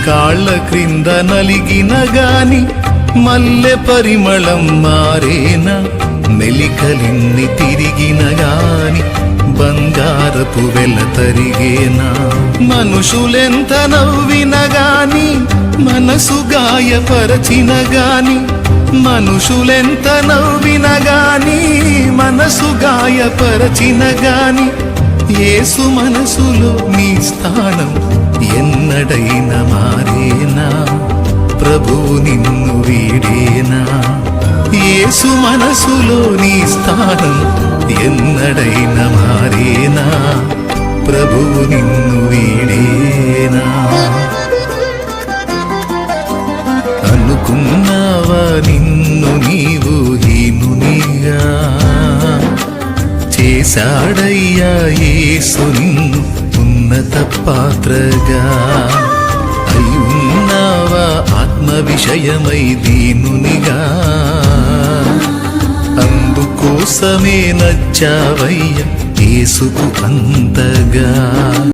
కాళ్ళ క్రింద నలిగిన గాని మల్లె పరిమళం మారేనా, మెలికలిన్ని తిరిగిన గాని బంగారపు వెల తరిగేనా. మనుషులెంత నవ్విన గాని మనసు గాయపరచిన గాని, మనుషులెంత నవ్విన గాని మనసు గాయపరచిన గాని, యేసు మనసులో నీ స్థానం ఎన్నడైనా మారేనా, ప్రభువు నిన్ను వీడేనా. యేసు మనసులో నీ స్థానం ఎన్నడైనా మారేనా, ప్రభువు నిన్ను వీడేనా. అనుకున్నావా నిన్ను నీవు హీనునిగా, చేశాడయ్యా యేసు నిన్ను ఉన్నత పాత్రగా. అయ్యున్నావా ఆత్మ విషయమై దీనునిగా, అందుకోసమే నచ్చావయ్య యేసుకు అంతగా.